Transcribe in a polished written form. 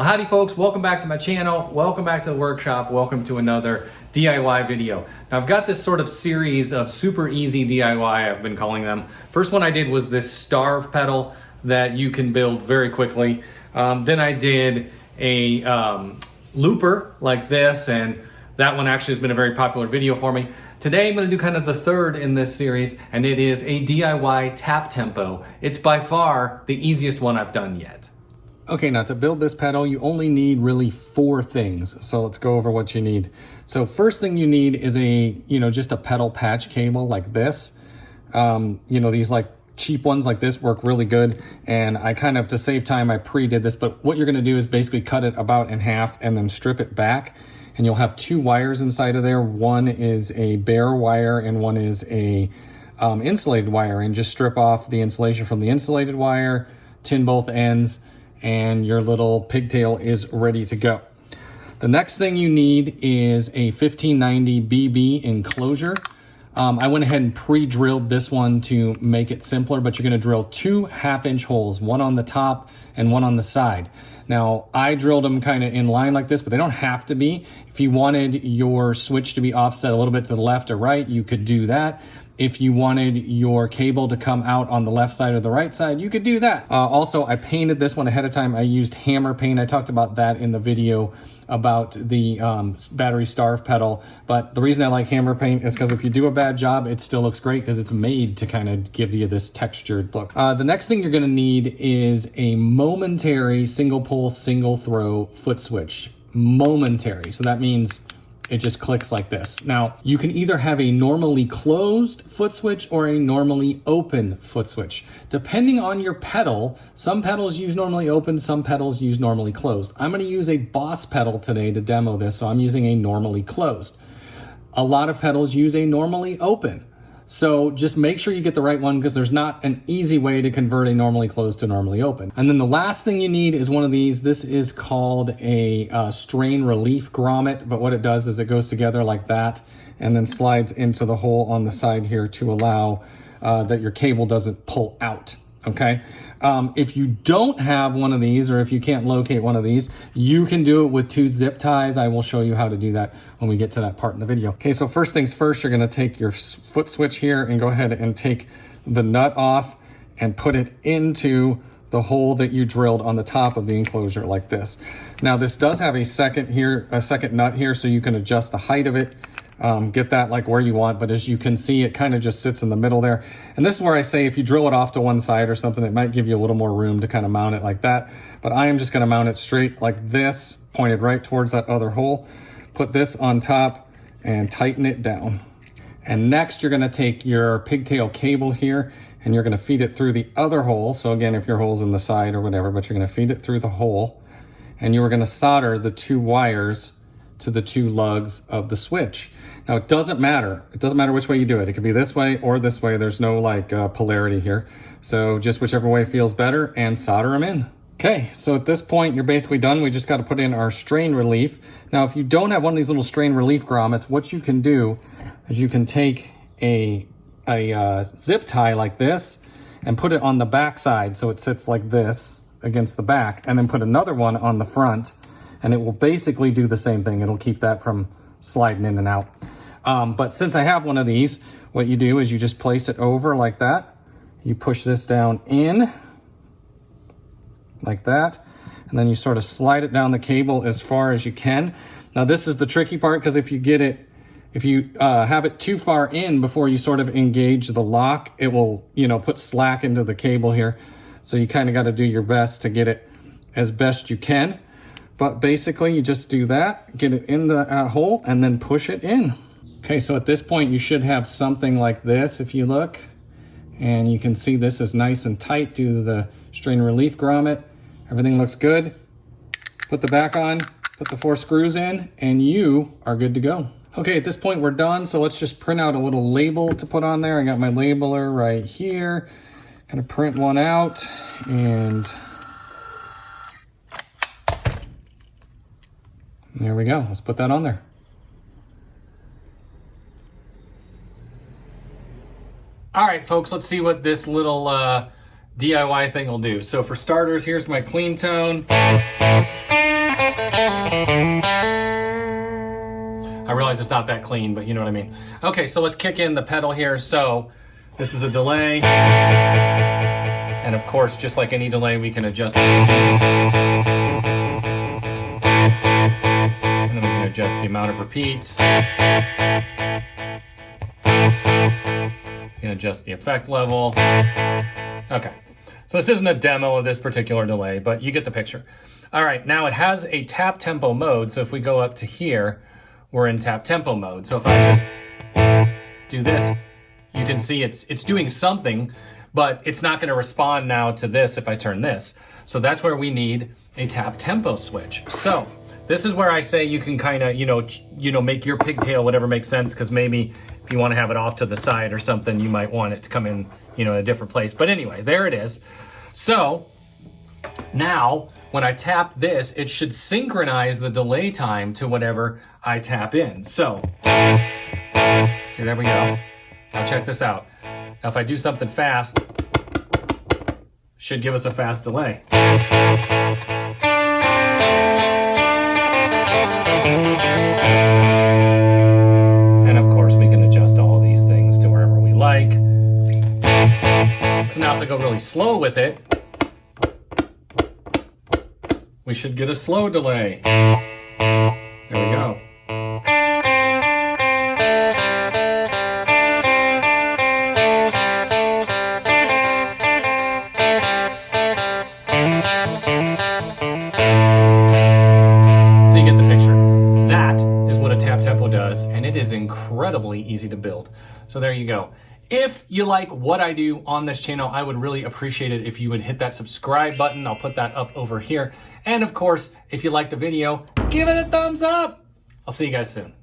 Well, howdy folks, welcome back to my channel, welcome back to the workshop, welcome to another DIY video. Now I've got this sort of series of super easy DIY, I've been calling them. First one I did was this starve pedal that you can build very quickly. Then I did a looper like this, and that one actually has been a very popular video for me. Today I'm going to do kind of the third in this series, and it is a DIY tap tempo. It's by far the easiest one I've done yet. Okay, now to build this pedal, you only need really 4 things. So let's go over what you need. So first thing you need is just a pedal patch cable like this. These like cheap ones like this work really good. And I kind of, to save time, I pre-did this, but what you're gonna do is basically cut it about in half and then strip it back. And you'll have 2 wires inside of there. One is a bare wire and one is a insulated wire. And just strip off the insulation from the insulated wire, tin both ends, and your little pigtail is ready to go. The next thing you need is a 1590 BB enclosure. I went ahead and pre-drilled this one to make it simpler, but you're gonna drill 2 half-inch holes, one on the top and one on the side. Now, I drilled them kind of in line like this, but they don't have to be. If you wanted your switch to be offset a little bit to the left or right, you could do that. If you wanted your cable to come out on the left side or the right side, you could do that. Also, I painted this one ahead of time. I used hammer paint. I talked about that in the video about the battery starve pedal. But the reason I like hammer paint is because if you do a bad job, it still looks great because it's made to kind of give you this textured look. The next thing you're gonna need is a momentary single pull, single throw foot switch. Momentary, so that means it just clicks like this. Now, you can either have a normally closed foot switch or a normally open foot switch. Depending on your pedal, some pedals use normally open, some pedals use normally closed. I'm gonna use a Boss pedal today to demo this, so I'm using a normally closed. A lot of pedals use a normally open. So just make sure you get the right one because there's not an easy way to convert a normally closed to normally open. And then the last thing you need is one of these. This is called a strain relief grommet, but what it does is it goes together like that and then slides into the hole on the side here to allow that your cable doesn't pull out, okay? If you don't have one of these, or if you can't locate one of these, you can do it with 2 zip ties. I will show you how to do that when we get to that part in the video. Okay, so first things first, you're gonna take your foot switch here and go ahead and take the nut off and put it into the hole that you drilled on the top of the enclosure like this. Now this does have a second nut here, so you can adjust the height of it. Get that like where you want, but as you can see, it kind of just sits in the middle there. And this is where I say if you drill it off to one side or something, it might give you a little more room to kind of mount it like that. But I am just gonna mount it straight like this, pointed right towards that other hole. Put this on top and tighten it down. And next you're gonna take your pigtail cable here and you're gonna feed it through the other hole. So again, if your hole's in the side or whatever, but you're gonna feed it through the hole and you are gonna solder the 2 wires to the 2 lugs of the switch. Now it doesn't matter. It doesn't matter which way you do it. It could be this way or this way. There's no like polarity here. So just whichever way feels better and solder them in. Okay, so at this point you're basically done. We just got to put in our strain relief. Now if you don't have one of these little strain relief grommets, what you can do is you can take a zip tie like this and put it on the back side so it sits like this against the back, and then put another one on the front, and it will basically do the same thing. It'll keep that from sliding in and out. But since I have one of these, what you do is you just place it over like that. You push this down in like that, and then you sort of slide it down the cable as far as you can. Now this is the tricky part, because if you have it too far in before you sort of engage the lock, it will, put slack into the cable here. So you kind of got to do your best to get it as best you can. But basically you just do that, get it in the hole and then push it in. Okay, so at this point you should have something like this if you look. And you can see this is nice and tight due to the strain relief grommet. Everything looks good. Put the back on, put the 4 screws in, and you are good to go. Okay, at this point we're done, so let's just print out a little label to put on there. I got my labeler right here. Gonna print one out, and there we go. Let's put that on there. All right, folks, let's see what this little DIY thing will do. So for starters, here's my clean tone. I realize it's not that clean, but you know what I mean. Okay, so let's kick in the pedal here. So this is a delay. And of course, just like any delay, we can adjust the speed. And then we can adjust the amount of repeats. You can adjust the effect level. Okay, so this isn't a demo of this particular delay, but you get the picture. All right, now it has a tap tempo mode. So if we go up to here, we're in tap tempo mode. So if I just do this, you can see it's doing something, but it's not gonna respond now to this if I turn this. So that's where we need a tap tempo switch. So this is where I say you can kind of, make your pigtail whatever makes sense, because maybe if you want to have it off to the side or something, you might want it to come in, a different place. But anyway, there it is. So now when I tap this, it should synchronize the delay time to whatever I tap in. So, see, there we go. Now check this out. Now if I do something fast, should give us a fast delay. And of course we can adjust all of these things to wherever we like. So now if I go really slow with it, we should get a slow delay. There we go. So you get the picture. That is what a tap tempo does, and it is incredibly easy to build. So there you go. If you like what I do on this channel, I would really appreciate it if you would hit that subscribe button. I'll put that up over here. And of course, if you like the video, give it a thumbs up. I'll see you guys soon.